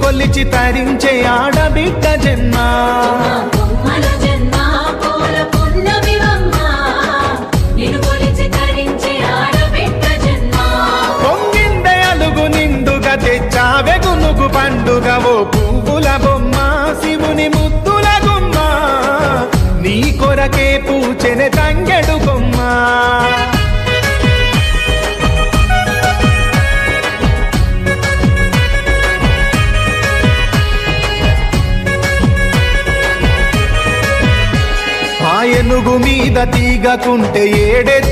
కొలిచి తరించే ఆడబిడ్డ జన్మ పొంగిందే అలుగు నిండుగా తెచ్చావె గునుగు పండుగ ఓ పువ్వుల బొమ్మ శివుని ముద్దుల గుమ్మ నీ కొరకే పూచెనె తంగెడు కొమ్మ ఏనుగు మీద తీగకుంటే ఏడెత్తుల